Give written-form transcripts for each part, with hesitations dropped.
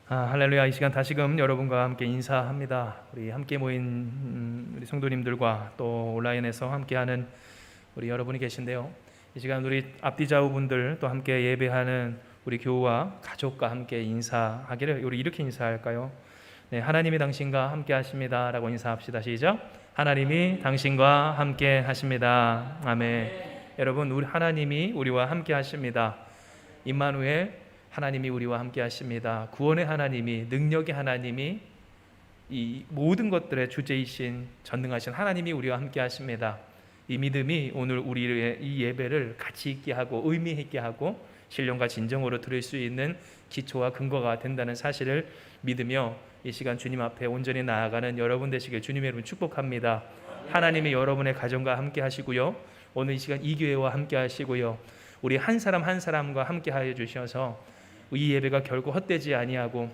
할렐루야. 이 시간 다시금 여러분과 함께 인사합니다. 우리 함께 모인 우리 성도님들과 또 온라인에서 함께하는 우리 여러분이 계신데요. 이 시간 우리 앞뒤 좌우분들 또 함께 예배하는 우리 교우와 가족과 함께 인사하기를 우리 이렇게 인사할까요? 네, 하나님이 당신과 함께 하십니다 라고 인사합시다. 시작. 하나님이 당신과 함께 하십니다. 아멘. 여러분, 우리 하나님이 우리와 함께 하십니다. 임마누엘, 하나님이 우리와 함께 하십니다. 구원의 하나님이, 능력의 하나님이, 이 모든 것들의 주제이신 전능하신 하나님이 우리와 함께 하십니다. 이 믿음이 오늘 우리의 이 예배를 가치 있게 하고 의미 있게 하고 신령과 진정으로 드릴 수 있는 기초와 근거가 된다는 사실을 믿으며 이 시간 주님 앞에 온전히 나아가는 여러분 되시길 주님의 이름으로 축복합니다. 하나님이 여러분의 가정과 함께 하시고요, 오늘 이 시간 이 교회와 함께 하시고요, 우리 한 사람 한 사람과 함께 하여 주셔서 이 예배가 결코 헛되지 아니하고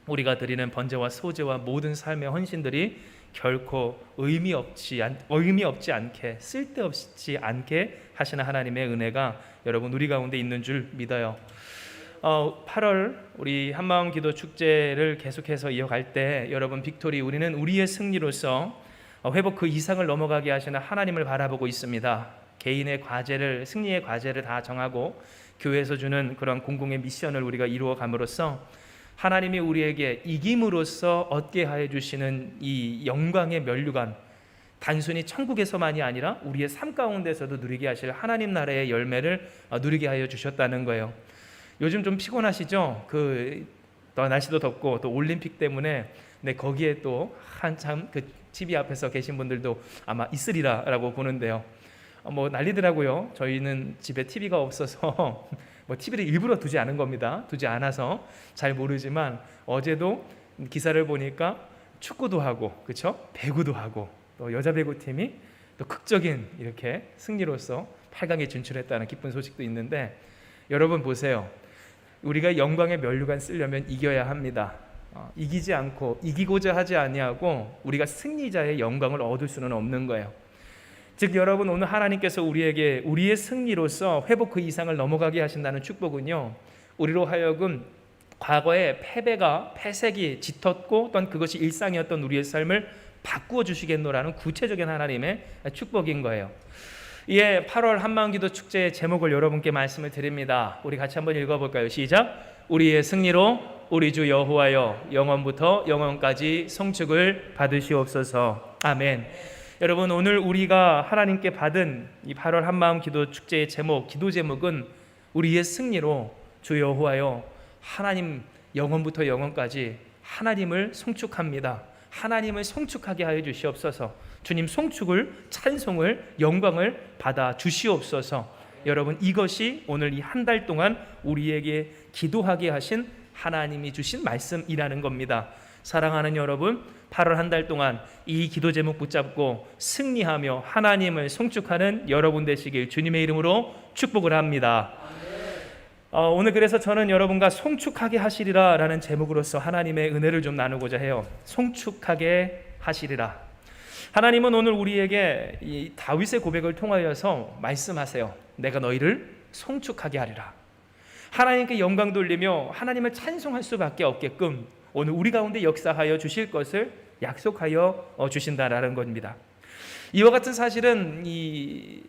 우리가 드리는 번제와 소제와 모든 삶의 헌신들이 결코 의미 없지 않게, 쓸데없지 않게 하시는 하나님의 은혜가 여러분 우리 가운데 있는 줄 믿어요. 8월 우리 한마음 기도 축제를 계속해서 이어갈 때 여러분 빅토리, 우리는 우리의 승리로서 회복 그 이상을 넘어가게 하시는 하나님을 바라보고 있습니다. 개인의 과제를, 승리의 과제를 다 정하고 교회에서 주는 그런 공공의 미션을 우리가 이루어 감으로써 하나님이 우리에게 이김으로써 얻게 하여 주시는 이 영광의 면류관, 단순히 천국에서만이 아니라 우리의 삶 가운데서도 누리게 하실 하나님 나라의 열매를 누리게 하여 주셨다는 거예요. 요즘 좀 피곤하시죠? 또 날씨도 덥고 또 올림픽 때문에 거기에 또 한참 그 TV 앞에서 계신 분들도 아마 있으리라라고 보는데요. 난리더라고요. 저희는 집에 TV가 없어서 TV를 일부러 두지 않은 겁니다. 두지 않아서 잘 모르지만 어제도 기사를 보니까 축구도 하고, 그렇죠? 배구도 하고, 또 여자 배구팀이 또 극적인 이렇게 승리로서 8강에 진출했다는 기쁜 소식도 있는데, 여러분 보세요. 우리가 영광의 면류관 쓰려면 이겨야 합니다. 이기지 않고 이기고자 하지 아니하고 우리가 승리자의 영광을 얻을 수는 없는 거예요. 즉 여러분, 오늘 하나님께서 우리에게 우리의 승리로서 회복 그 이상을 넘어가게 하신다는 축복은요, 우리로 하여금 과거의 패색이 짙었고 또한 그것이 일상이었던 우리의 삶을 바꾸어 주시겠노라는 구체적인 하나님의 축복인 거예요. 이에 8월 한마음기도 축제의 제목을 여러분께 말씀을 드립니다. 우리 같이 한번 읽어볼까요? 시작. 우리의 승리로 우리 주 여호와여 영원부터 영원까지 송축을 받으시옵소서. 아멘. 여러분, 오늘 우리가 하나님께 받은 이 8월 한마음 기도 축제의 기도 제목은 우리의 승리로 주 여호와여 하나님 영원부터 영원까지 하나님을 송축합니다. 하나님을 송축하게 하여 주시옵소서. 주님 송축을, 찬송을, 영광을 받아 주시옵소서. 여러분, 이것이 오늘 이 한 달 동안 우리에게 기도하게 하신 하나님이 주신 말씀이라는 겁니다. 사랑하는 여러분, 8월 한 달 동안 이 기도 제목 붙잡고 승리하며 하나님을 송축하는 여러분 되시길 주님의 이름으로 축복을 합니다. 오늘 그래서 저는 여러분과 송축하게 하시리라 라는 제목으로서 하나님의 은혜를 좀 나누고자 해요. 송축하게 하시리라. 하나님은 오늘 우리에게 이 다윗의 고백을 통하여서 말씀하세요. 내가 너희를 송축하게 하리라. 하나님께 영광 돌리며 하나님을 찬송할 수밖에 없게끔 오늘 우리 가운데 역사하여 주실 것을 약속하여 주신다라는 겁니다. 이와 같은 사실은 이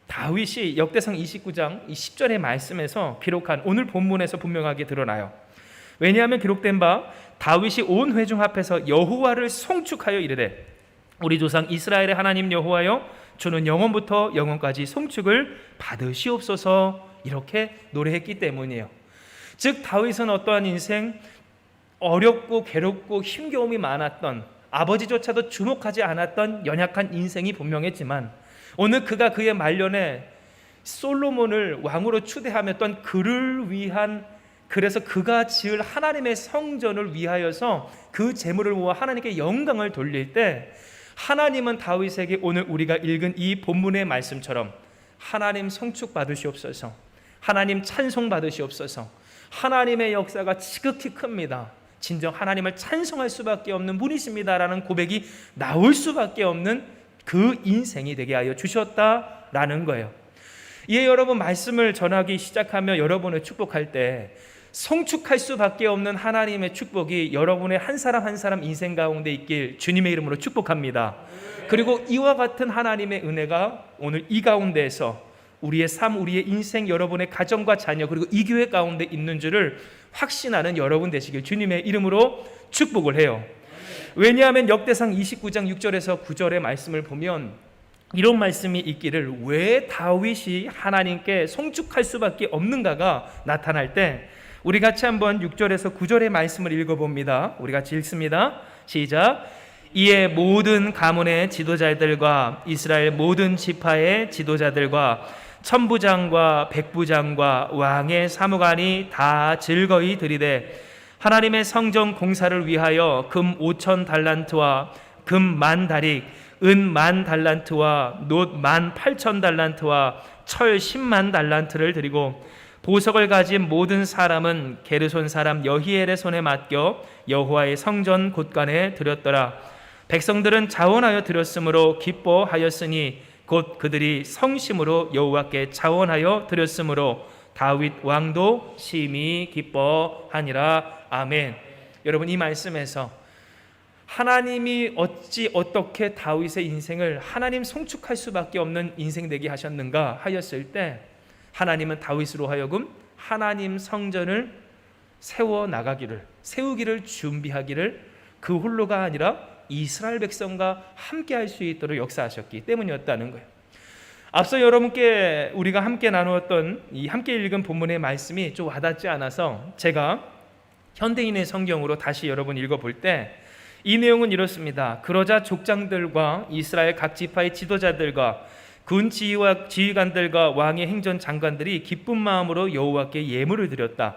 다윗이 역대상 29장 10절의 말씀에서 기록한 오늘 본문에서 분명하게 드러나요. 왜냐하면 기록된 바 다윗이 온 회중 앞에서 여호와를 송축하여 이르되 우리 조상 이스라엘의 하나님 여호와여 주는 영원부터 영원까지 송축을 받으시옵소서, 이렇게 노래했기 때문이에요. 즉 다윗은 어떠한 인생, 어렵고 괴롭고 힘겨움이 많았던, 아버지조차도 주목하지 않았던 연약한 인생이 분명했지만 오늘 그가 그의 말년에 솔로몬을 왕으로 추대하였던 그를 위한, 그래서 그가 지을 하나님의 성전을 위하여서 그 재물을 모아 하나님께 영광을 돌릴 때 하나님은 다윗에게 오늘 우리가 읽은 이 본문의 말씀처럼 하나님 송축 받으시옵소서, 하나님 찬송 받으시옵소서, 하나님의 역사가 지극히 큽니다, 진정 하나님을 찬송할 수밖에 없는 분이십니다라는 고백이 나올 수밖에 없는 그 인생이 되게 하여 주셨다라는 거예요. 이에 여러분, 말씀을 전하기 시작하며 여러분을 축복할 때 송축할 수밖에 없는 하나님의 축복이 여러분의 한 사람 한 사람 인생 가운데 있길 주님의 이름으로 축복합니다. 그리고 이와 같은 하나님의 은혜가 오늘 이 가운데에서 우리의 삶, 우리의 인생, 여러분의 가정과 자녀, 그리고 이 교회 가운데 있는 줄을 확신하는 여러분 되시길 주님의 이름으로 축복을 해요. 왜냐하면 역대상 29장 6절에서 9절의 말씀을 보면 이런 말씀이 있기를, 왜 다윗이 하나님께 송축할 수밖에 없는가가 나타날 때 우리 같이 한번 6절에서 9절의 말씀을 읽어봅니다. 우리 같이 읽습니다. 시작. 이에 모든 가문의 지도자들과 이스라엘 모든 지파의 지도자들과 천부장과 백부장과 왕의 사무관이 다 즐거이 들이되 하나님의 성전 공사를 위하여 금 5천 달란트와 금 10,000다릭, 은 10,000달란트와 놋 18,000달란트와 철 100,000달란트를 드리고 보석을 가진 모든 사람은 게르손 사람 여히엘의 손에 맡겨 여호와의 성전 곳간에 드렸더라. 백성들은 자원하여 드렸으므로 기뻐하였으니 곧 그들이 성심으로 여호와께 자원하여 드렸으므로 다윗 왕도 심히 기뻐하니라. 아멘. 여러분, 이 말씀에서 하나님이 어떻게 다윗의 인생을 하나님 송축할 수밖에 없는 인생 되게 하셨는가 하였을 때, 하나님은 다윗으로 하여금 하나님 성전을 세우기를 준비하기를 그 홀로가 아니라 이스라엘 백성과 함께 할 수 있도록 역사하셨기 때문이었다는 거예요. 앞서 여러분께 우리가 함께 나누었던 이 함께 읽은 본문의 말씀이 좀 와닿지 않아서 제가 현대인의 성경으로 다시 여러분 읽어볼 때 이 내용은 이렇습니다. 그러자 족장들과 이스라엘 각 지파의 지도자들과 군 지휘관들과 왕의 행전 장관들이 기쁜 마음으로 여호와께 예물을 드렸다.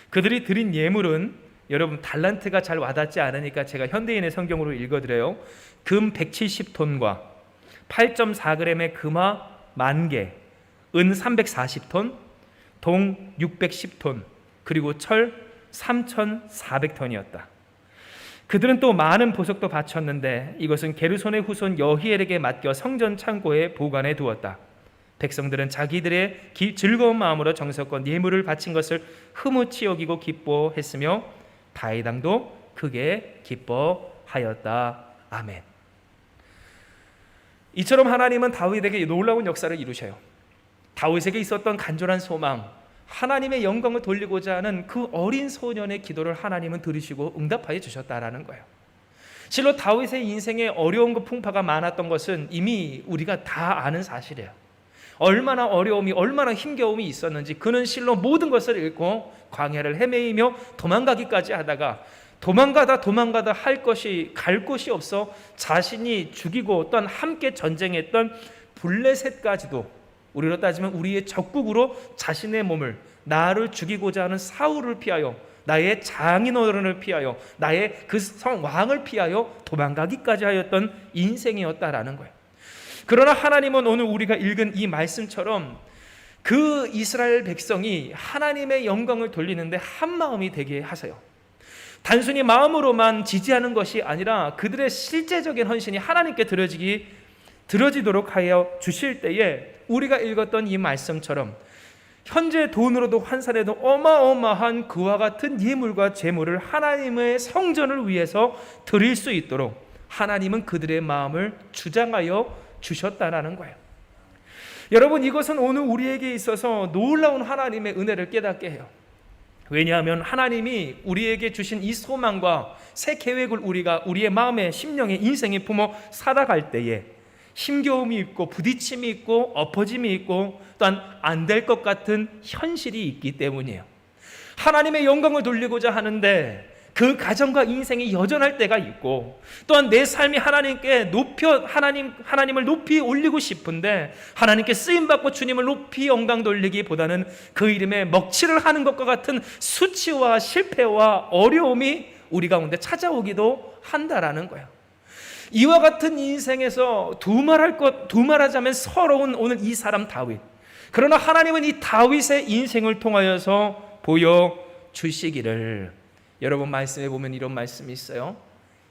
그들이 드린 예물은, 여러분 달란트가 잘 와닿지 않으니까 제가 현대인의 성경으로 읽어드려요. 금 170톤과 8.4g의 금화 10,000개, 은 340톤, 동 610톤, 그리고 철 3,400톤이었다. 그들은 또 많은 보석도 바쳤는데 이것은 게르손의 후손 여히엘에게 맡겨 성전 창고에 보관해 두었다. 백성들은 자기들의 즐거운 마음으로 정성껏 예물을 바친 것을 흐뭇이 여기고 기뻐했으며 다윗 왕도 크게 기뻐하였다. 아멘. 이처럼 하나님은 다윗에게 놀라운 역사를 이루셔요. 다윗에게 있었던 간절한 소망, 하나님의 영광을 돌리고자 하는 그 어린 소년의 기도를 하나님은 들으시고 응답하여 주셨다라는 거예요. 실로 다윗의 인생에 어려움과 풍파가 많았던 것은 이미 우리가 다 아는 사실이에요. 얼마나 어려움이, 얼마나 힘겨움이 있었는지 그는 실로 모든 것을 잃고 광야를 헤매이며 도망가기까지 하다가 도망가다 갈 곳이 없어 자신이 죽이고 또한 함께 전쟁했던 블레셋까지도, 우리로 따지면 우리의 적국으로 자신의 몸을, 나를 죽이고자 하는 사울을 피하여, 나의 장인어른을 피하여, 나의 그 왕을 피하여 도망가기까지 하였던 인생이었다라는 거예요. 그러나 하나님은 오늘 우리가 읽은 이 말씀처럼 그 이스라엘 백성이 하나님의 영광을 돌리는데 한마음이 되게 하세요. 단순히 마음으로만 지지하는 것이 아니라 그들의 실제적인 헌신이 하나님께 드려지도록 하여 주실 때에 우리가 읽었던 이 말씀처럼 현재 돈으로도 환산해도 어마어마한 그와 같은 예물과 제물을 하나님의 성전을 위해서 드릴 수 있도록 하나님은 그들의 마음을 주장하여 주셨다라는 거예요. 여러분, 이것은 오늘 우리에게 있어서 놀라운 하나님의 은혜를 깨닫게 해요. 왜냐하면 하나님이 우리에게 주신 이 소망과 새 계획을 우리가 우리의 마음에, 심령에, 인생에 품어 살아갈 때에 힘겨움이 있고 부딪힘이 있고 엎어짐이 있고 또한 안 될 것 같은 현실이 있기 때문이에요. 하나님의 영광을 돌리고자 하는데 그 가정과 인생이 여전할 때가 있고, 또한 내 삶이 하나님을 높이 올리고 싶은데 하나님께 쓰임받고 주님을 높이 영광 돌리기보다는 그 이름에 먹칠을 하는 것과 같은 수치와 실패와 어려움이 우리 가운데 찾아오기도 한다라는 거예요. 이와 같은 인생에서 두말하자면 서러운 오늘 이 사람 다윗. 그러나 하나님은 이 다윗의 인생을 통하여서 보여주시기를, 여러분 말씀에 보면 이런 말씀이 있어요.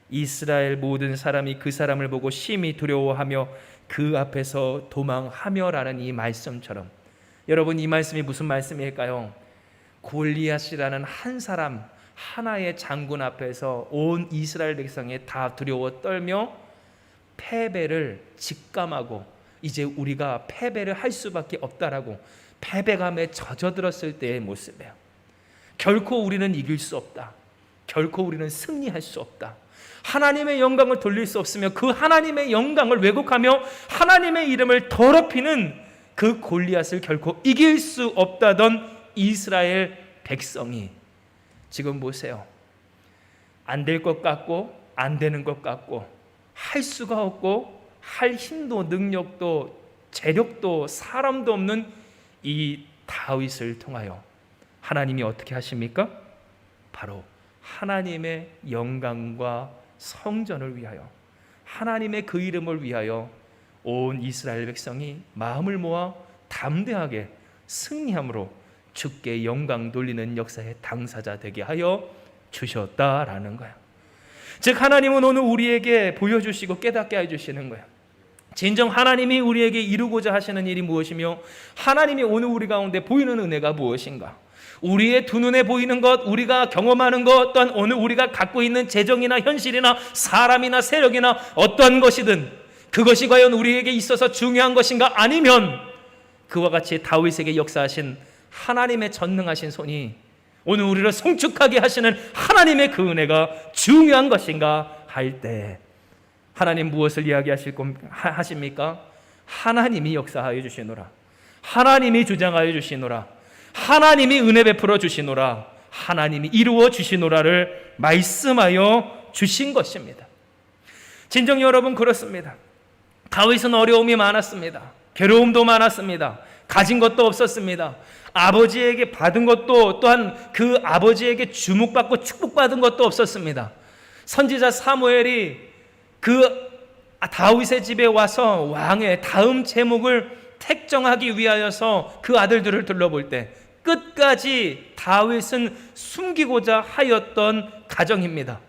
이스라엘 모든 사람이 그 사람을 보고 심히 두려워하며 그 앞에서 도망하며 라는 이 말씀처럼, 여러분 이 말씀이 무슨 말씀일까요? 골리앗이라는 한 사람, 하나의 장군 앞에서 온 이스라엘 백성이 다 두려워 떨며 패배를 직감하고 이제 우리가 패배를 할 수밖에 없다라고 패배감에 젖어들었을 때의 모습이에요. 결코 우리는 이길 수 없다. 결코 우리는 승리할 수 없다. 하나님의 영광을 돌릴 수 없으며 그 하나님의 영광을 왜곡하며 하나님의 이름을 더럽히는 그 골리앗을 결코 이길 수 없다던 이스라엘 백성이 지금 보세요. 안 될 것 같고 안 되는 것 같고 할 수가 없고 할 힘도 능력도 재력도 사람도 없는 이 다윗을 통하여 하나님이 어떻게 하십니까? 바로 하나님의 영광과 성전을 위하여 하나님의 그 이름을 위하여 온 이스라엘 백성이 마음을 모아 담대하게 승리함으로 주께 영광 돌리는 역사의 당사자 되게 하여 주셨다라는 거예요. 즉 하나님은 오늘 우리에게 보여주시고 깨닫게 해주시는 거예요. 진정 하나님이 우리에게 이루고자 하시는 일이 무엇이며 하나님이 오늘 우리 가운데 보이는 은혜가 무엇인가? 우리의 두 눈에 보이는 것, 우리가 경험하는 것, 또한 오늘 우리가 갖고 있는 재정이나 현실이나 사람이나 세력이나 어떠한 것이든 그것이 과연 우리에게 있어서 중요한 것인가? 아니면 그와 같이 다윗에게 역사하신 하나님의 전능하신 손이 오늘 우리를 송축하게 하시는 하나님의 그 은혜가 중요한 것인가 할 때 하나님 무엇을 이야기하십니까? 하나님이 역사하여 주시노라. 하나님이 주장하여 주시노라. 하나님이 은혜 베풀어 주시노라. 하나님이 이루어 주시노라를 말씀하여 주신 것입니다. 진정 여러분 그렇습니다. 다윗은 어려움이 많았습니다. 괴로움도 많았습니다. 가진 것도 없었습니다. 아버지에게 받은 것도 또한 그 아버지에게 주목받고 축복받은 것도 없었습니다. 선지자 사무엘이 그 다윗의 집에 와서 왕의 다음 제목을 택정하기 위하여서 그 아들들을 둘러볼 때 끝까지 다윗은 숨기고자 하였던 가정입니다.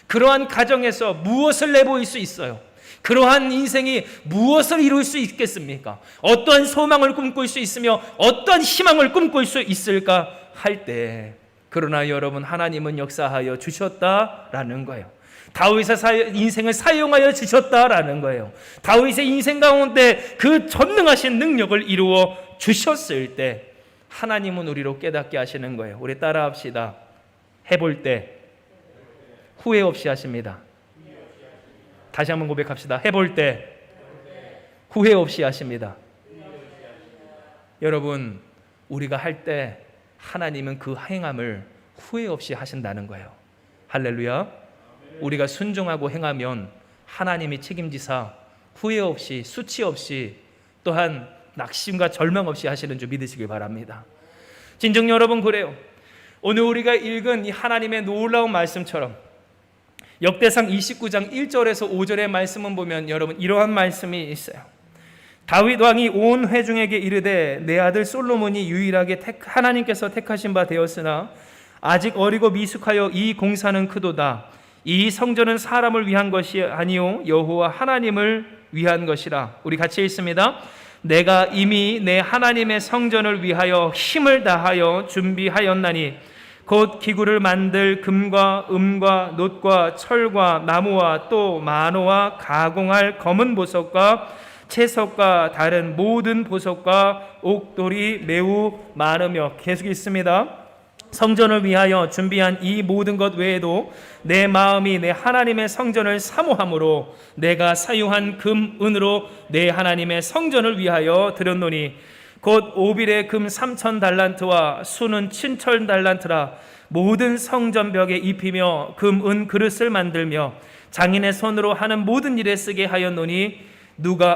그러한 가정에서 무엇을 내보일 수 있어요? 그러한 인생이 무엇을 이룰 수 있겠습니까? 어떠한 소망을 꿈꿀 수 있으며 어떠한 희망을 꿈꿀 수 있을까 할 때 그러나 여러분 하나님은 역사하여 주셨다라는 거예요. 다윗의 인생을 사용하여 주셨다라는 거예요. 다윗의 인생 가운데 그 전능하신 능력을 이루어 주셨을 때 하나님은 우리로 깨닫게 하시는 거예요. 우리 따라합시다. 해볼 때 후회 없이 하십니다. 다시 한번 고백합시다. 해볼 때 후회 없이 하십니다. 여러분 우리가 할 때 하나님은 그 행함을 후회 없이 하신다는 거예요. 할렐루야. 우리가 순종하고 행하면 하나님이 책임지사 후회 없이 수치 없이 또한 낙심과 절망 없이 하시는 줄 믿으시길 바랍니다. 진정 여러분 그래요. 오늘 우리가 읽은 이 하나님의 놀라운 말씀처럼 역대상 29장 1절에서 5절의 말씀을 보면 여러분 이러한 말씀이 있어요. 다윗 왕이 온 회중에게 이르되 내 아들 솔로몬이 유일하게 하나님께서 택하신 바 되었으나 아직 어리고 미숙하여 이 공사는 크도다. 이 성전은 사람을 위한 것이 아니요 여호와 하나님을 위한 것이라. 우리 같이 읽습니다. 내가 이미 내 하나님의 성전을 위하여 힘을 다하여 준비하였나니 곧 기구를 만들 금과 은과 놋과 철과 나무와 또 만호와 가공할 검은 보석과 채석과 다른 모든 보석과 옥돌이 매우 많으며 계속 있습니다. 성전을 위하여 준비한 이 모든 것 외에도 내 마음이 내 하나님의 성전을 사모함으로 내가 사유한 금, 은으로 내 하나님의 성전을 위하여 드렸노니 곧 오빌의 금 3,000달란트와 수는 7,000달란트라. 모든 성전벽에 입히며 금, 은 그릇을 만들며 장인의 손으로 하는 모든 일에 쓰게 하였노니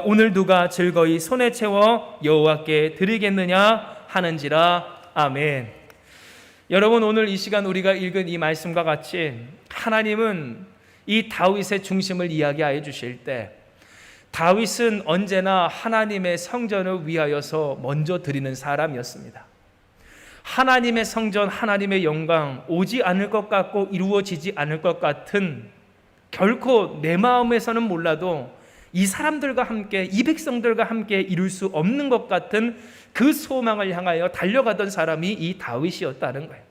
오늘 누가 즐거이 손에 채워 여호와께 드리겠느냐 하는지라. 아멘. 여러분 오늘 이 시간 우리가 읽은 이 말씀과 같이 하나님은 이 다윗의 중심을 이야기하여 주실 때 다윗은 언제나 하나님의 성전을 위하여서 먼저 드리는 사람이었습니다. 하나님의 성전, 하나님의 영광 오지 않을 것 같고 이루어지지 않을 것 같은 결코 내 마음에서는 몰라도 이 사람들과 함께, 이 백성들과 함께 이룰 수 없는 것 같은 그 소망을 향하여 달려가던 사람이 이 다윗이었다는 거예요.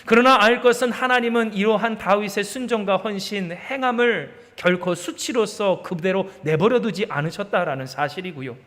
그러나 알 것은 하나님은 이러한 다윗의 순종과 헌신, 행함을 결코 수치로서 그대로 내버려두지 않으셨다라는 사실이고요.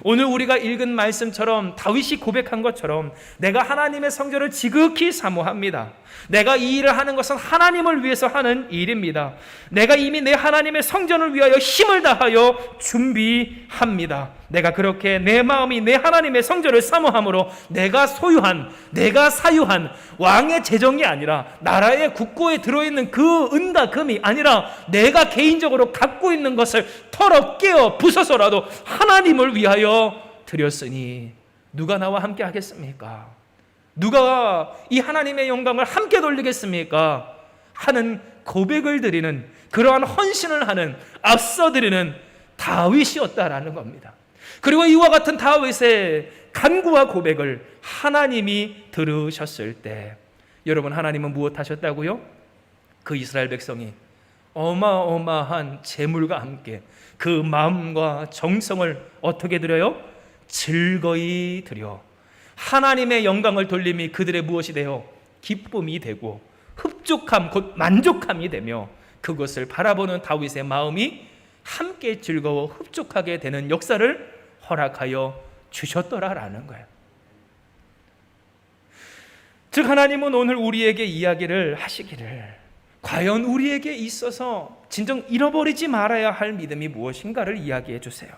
오늘 우리가 읽은 말씀처럼 다윗이 고백한 것처럼 내가 하나님의 성전을 지극히 사모합니다. 내가 이 일을 하는 것은 하나님을 위해서 하는 일입니다. 내가 이미 내 하나님의 성전을 위하여 힘을 다하여 준비합니다. 내가 그렇게 내 마음이 내 하나님의 성전을 사모함으로 내가 소유한, 내가 사유한 왕의 재정이 아니라 나라의 국고에 들어있는 그 은과 금이 아니라 내가 개인적으로 갖고 있는 것을 털어 깨어 부숴서라도 하나님을 위하여 드렸으니 누가 나와 함께 하겠습니까? 누가 이 하나님의 영광을 함께 돌리겠습니까? 하는 고백을 드리는, 그러한 헌신을 하는, 앞서 드리는 다윗이었다라는 겁니다. 그리고 이와 같은 다윗의 간구와 고백을 하나님이 들으셨을 때, 여러분, 하나님은 무엇 하셨다고요? 그 이스라엘 백성이 어마어마한 재물과 함께 그 마음과 정성을 어떻게 드려요? 즐거이 드려 하나님의 영광을 돌림이 그들의 무엇이 되어 기쁨이 되고 흡족함, 곧 만족함이 되며 그것을 바라보는 다윗의 마음이 함께 즐거워 흡족하게 되는 역사를 허락하여 주셨더라라는 거예요. 즉 하나님은 오늘 우리에게 이야기를 하시기를, 과연 우리에게 있어서 진정 잃어버리지 말아야 할 믿음이 무엇인가를 이야기해 주세요.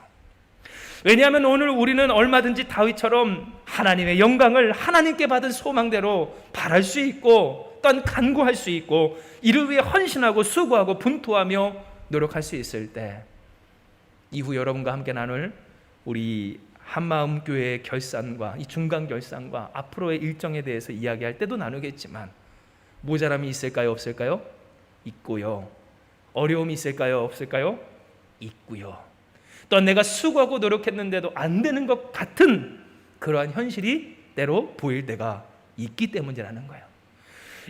왜냐하면 오늘 우리는 얼마든지 다윗처럼 하나님의 영광을 하나님께 받은 소망대로 바랄 수 있고 또한 간구할 수 있고 이를 위해 헌신하고 수고하고 분투하며 노력할 수 있을 때, 이후 여러분과 함께 나눌 우리 한마음 교회의 결산과 이 중간 결산과 앞으로의 일정에 대해서 이야기할 때도 나누겠지만, 모자람이 있을까요? 없을까요? 있고요. 어려움이 있을까요? 없을까요? 있고요. 또 내가 수고하고 노력했는데도 안 되는 것 같은 그러한 현실이 때로 보일 때가 있기 때문이라는 거예요.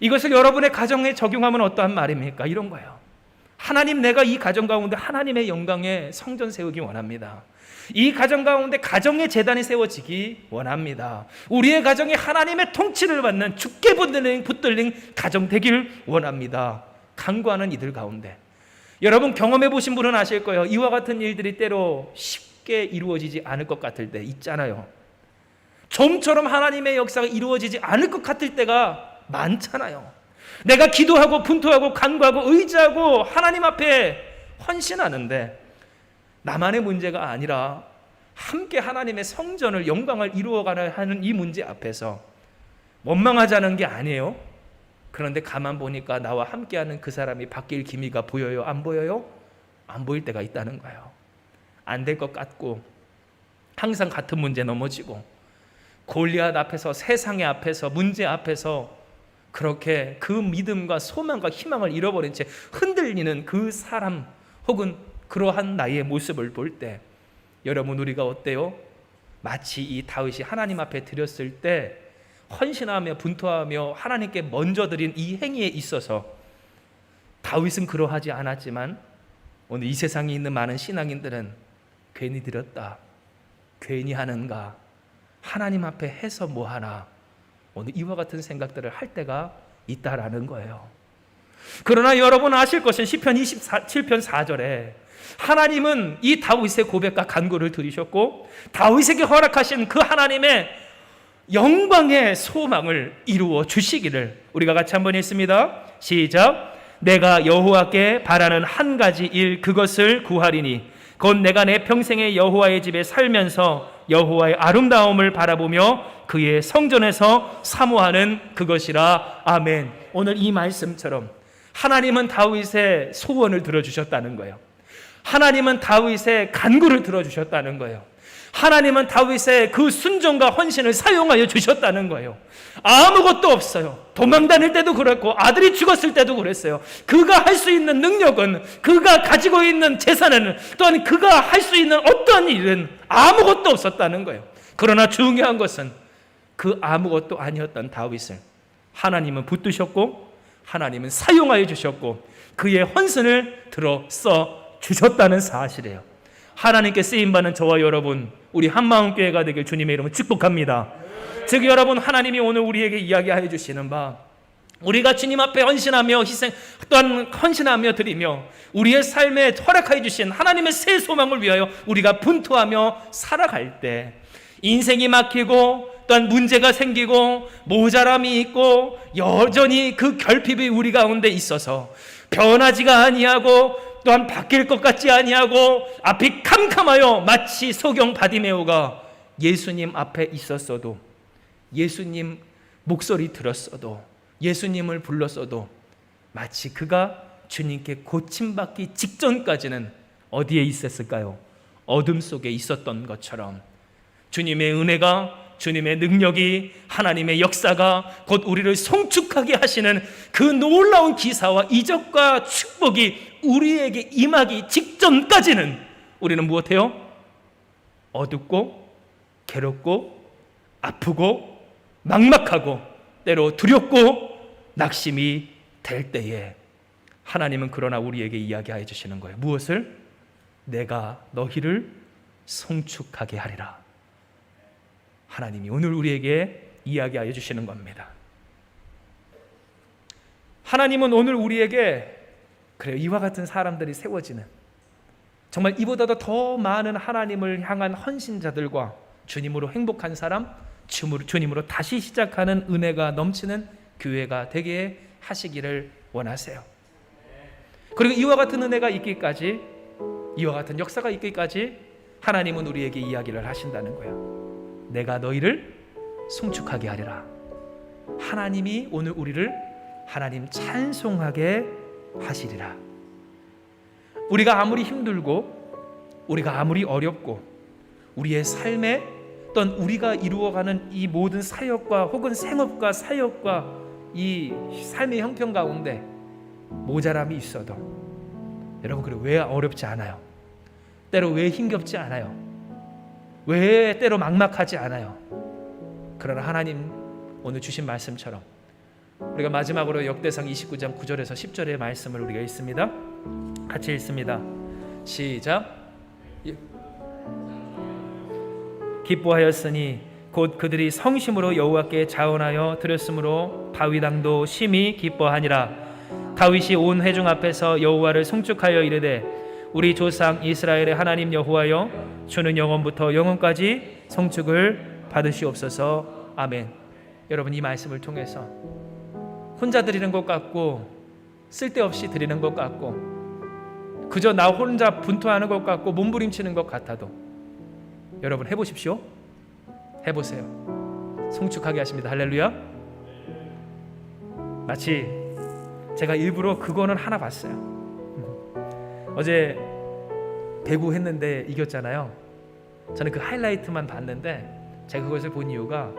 이것을 여러분의 가정에 적용하면 어떠한 말입니까? 이런 거예요. 하나님, 내가 이 가정 가운데 하나님의 영광의 성전 세우기 원합니다. 이 가정 가운데 가정의 재단이 세워지기 원합니다. 우리의 가정이 하나님의 통치를 받는 주께 붙들린 가정 되길 원합니다. 간구하는 이들 가운데 여러분 경험해 보신 분은 아실 거예요. 이와 같은 일들이 때로 쉽게 이루어지지 않을 것 같을 때 있잖아요. 좀처럼 하나님의 역사가 이루어지지 않을 것 같을 때가 많잖아요. 내가 기도하고 분투하고 간구하고 의지하고 하나님 앞에 헌신하는데 나만의 문제가 아니라 함께 하나님의 성전을, 영광을 이루어가야 하는 이 문제 앞에서 원망하자는 게 아니에요. 그런데 가만 보니까 나와 함께하는 그 사람이 바뀔 기미가 보여요? 안 보여요? 안 보일 때가 있다는 거예요. 안 될 것 같고 항상 같은 문제 넘어지고 골리앗 앞에서, 세상의 앞에서, 문제 앞에서 그렇게 그 믿음과 소망과 희망을 잃어버린 채 흔들리는 그 사람 혹은 그러한 나의 모습을 볼 때 여러분, 우리가 어때요? 마치 이 다윗이 하나님 앞에 드렸을 때 헌신하며 분투하며 하나님께 먼저 드린 이 행위에 있어서 다윗은 그러하지 않았지만 오늘 이 세상에 있는 많은 신앙인들은 괜히 드렸다, 괜히 하는가, 하나님 앞에 해서 뭐하나, 오늘 이와 같은 생각들을 할 때가 있다라는 거예요. 그러나 여러분 아실 것은 시편 27편 4절에 하나님은 이 다윗의 고백과 간구를 들으셨고 다윗에게 허락하신 그 하나님의 영광의 소망을 이루어 주시기를 우리가 같이 한번 읽습니다. 시작. 내가 여호와께 바라는 한 가지 일, 그것을 구하리니 곧 내가 내 평생에 여호와의 집에 살면서 여호와의 아름다움을 바라보며 그의 성전에서 사모하는 그것이라. 아멘. 오늘 이 말씀처럼 하나님은 다윗의 소원을 들어주셨다는 거예요. 하나님은 다윗의 간구를 들어주셨다는 거예요. 하나님은 다윗의 그 순종과 헌신을 사용하여 주셨다는 거예요. 아무것도 없어요. 도망 다닐 때도 그랬고 아들이 죽었을 때도 그랬어요. 그가 할 수 있는 능력은, 그가 가지고 있는 재산은, 또한 그가 할 수 있는 어떤 일은 아무것도 없었다는 거예요. 그러나 중요한 것은 그 아무것도 아니었던 다윗을 하나님은 붙드셨고 하나님은 사용하여 주셨고 그의 헌신을 들어 써 주셨다는 사실이에요. 하나님께 쓰임받는 저와 여러분, 우리 한마음교회가 되길 주님의 이름으로 축복합니다. 즉 여러분, 하나님이 오늘 우리에게 이야기해 주시는 바, 우리가 주님 앞에 헌신하며 희생 또한 헌신하며 드리며 우리의 삶에 허락해 주신 하나님의 새 소망을 위하여 우리가 분투하며 살아갈 때, 인생이 막히고 또한 문제가 생기고 모자람이 있고 여전히 그 결핍이 우리 가운데 있어서 변하지가 아니하고 또한 바뀔 것 같지 아니하고 앞이 캄캄하여 마치 소경 바디메오가 예수님 앞에 있었어도, 예수님 목소리 들었어도, 예수님을 불렀어도 마치 그가 주님께 고침받기 직전까지는 어디에 있었을까요? 어둠 속에 있었던 것처럼 주님의 은혜가, 주님의 능력이, 하나님의 역사가 곧 우리를 송축하게 하시는 그 놀라운 기사와 이적과 축복이 우리에게 임하기 직전까지는 우리는 무엇해요? 어둡고 괴롭고 아프고 막막하고 때로 두렵고 낙심이 될 때에 하나님은 그러나 우리에게 이야기해 주시는 거예요. 무엇을? 내가 너희를 송축하게 하리라. 하나님이 오늘 우리에게 이야기하여 주시는 겁니다. 하나님은 오늘 우리에게 그래요, 이와 같은 사람들이 세워지는, 정말 이보다도 더 많은 하나님을 향한 헌신자들과 주님으로 행복한 사람, 주님으로 다시 시작하는 은혜가 넘치는 교회가 되게 하시기를 원하세요. 그리고 이와 같은 은혜가 있기까지, 이와 같은 역사가 있기까지 하나님은 우리에게 이야기를 하신다는 거예요. 내가 너희를 송축하게 하리라. 하나님이 오늘 우리를 하나님 찬송하게 하시리라. 우리가 아무리 힘들고 우리가 아무리 어렵고 우리의 삶에 또한 우리가 이루어가는 이 모든 사역과 혹은 생업과 사역과 이 삶의 형편 가운데 모자람이 있어도 여러분, 그래 왜 어렵지 않아요? 때로 왜 힘겹지 않아요? 왜 때로 막막하지 않아요? 그러나 하나님 오늘 주신 말씀처럼 우리가 마지막으로 역대상 29장 9절에서 10절의 말씀을 우리가 읽습니다. 같이 읽습니다. 시작. 기뻐하였으니 곧 그들이 성심으로 여호와께 자원하여 드렸으므로 다윗 왕도 심히 기뻐하니라. 다윗이 온 회중 앞에서 여호와를 송축하여 이르되 우리 조상 이스라엘의 하나님 여호와여, 주는 영원부터 영원까지 송축을 받으시옵소서. 아멘. 여러분, 이 말씀을 통해서 혼자 드리는 것 같고 쓸데없이 드리는 것 같고 그저 나 혼자 분투하는 것 같고 몸부림치는 것 같아도 여러분 해보십시오. 해보세요. 송축하게 하십니다. 할렐루야. 마치 제가 일부러 그거는 하나 봤어요. 어제 배구 했는데 이겼잖아요. 저는 그 하이라이트만 봤는데 제가 그것을 본 이유가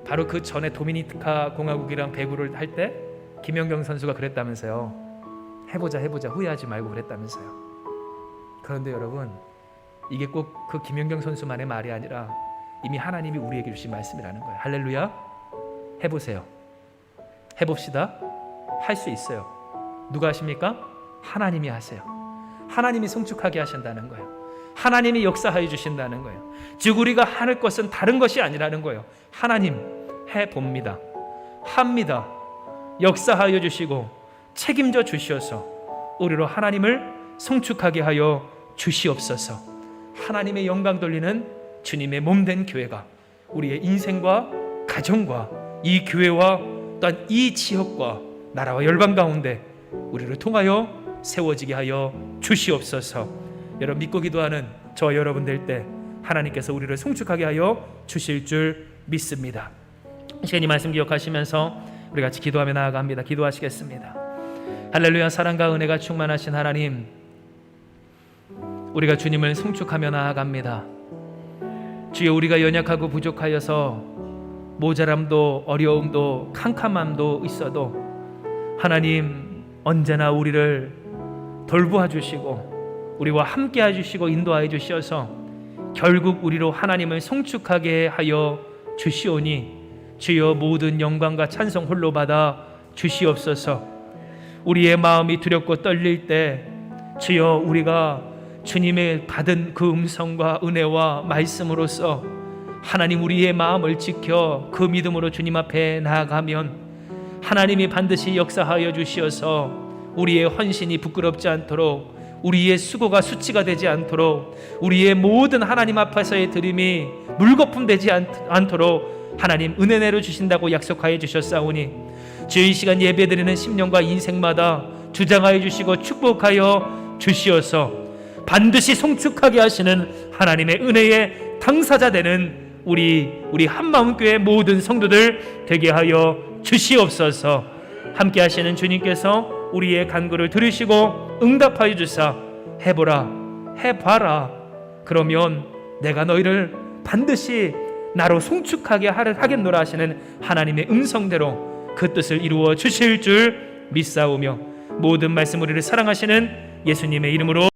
바로 그 전에 도미니카 공화국이랑 배구를 할 때 김연경 선수가 그랬다면서요. 해보자 후회하지 말고 그랬다면서요. 그런데 여러분, 이게 꼭 그 김연경 선수만의 말이 아니라 이미 하나님이 우리에게 주신 말씀이라는 거예요. 할렐루야. 해보세요. 해봅시다. 할 수 있어요. 누가 하십니까? 하나님이 하세요. 하나님이 송축하게 하신다는 거예요. 하나님이 역사하여 주신다는 거예요. 즉 우리가 할 것은 다른 것이 아니라는 거예요. 하나님 해봅니다. 합니다. 역사하여 주시고 책임져 주시어서 우리로 하나님을 송축하게 하여 주시옵소서. 하나님의 영광 돌리는 주님의 몸된 교회가 우리의 인생과 가정과 이 교회와 또한 이 지역과 나라와 열방 가운데 우리를 통하여 세워지게 하여 주시옵소서. 여러분, 믿고 기도하는 저와 여러분 될 때 하나님께서 우리를 송축하게 하여 주실 줄 믿습니다. 이 시간 이 말씀 기억하시면서 우리 같이 기도하며 나아갑니다. 기도하시겠습니다. 할렐루야. 사랑과 은혜가 충만하신 하나님, 우리가 주님을 송축하며 나아갑니다. 주여, 우리가 연약하고 부족하여서 모자람도 어려움도 캄캄함도 있어도 하나님 언제나 우리를 돌보아 주시고 우리와 함께 해주시고 인도하여 주시어서 결국 우리로 하나님을 송축하게 하여 주시오니 주여 모든 영광과 찬송 홀로 받아 주시옵소서. 우리의 마음이 두렵고 떨릴 때 주여, 우리가 주님의 받은 그 음성과 은혜와 말씀으로써 하나님 우리의 마음을 지켜 그 믿음으로 주님 앞에 나아가면 하나님이 반드시 역사하여 주시어서 우리의 헌신이 부끄럽지 않도록, 우리의 수고가 수치가 되지 않도록, 우리의 모든 하나님 앞에서의 드림이 물거품 되지 않도록 하나님 은혜 내려 주신다고 약속하여 주셨사오니 주의 이 시간 예배드리는 심령과 인생마다 주장하여 주시고 축복하여 주시어서 반드시 송축하게 하시는 하나님의 은혜의 당사자 되는 우리 한마음교회 모든 성도들 되게 하여 주시옵소서. 함께 하시는 주님께서 우리의 간구를 들으시고 응답하여 주사 해보라, 해봐라, 그러면 내가 너희를 반드시 나로 송축하게 하겠노라 하시는 하나님의 음성대로 그 뜻을 이루어 주실 줄 믿사오며 모든 말씀 우리를 사랑하시는 예수님의 이름으로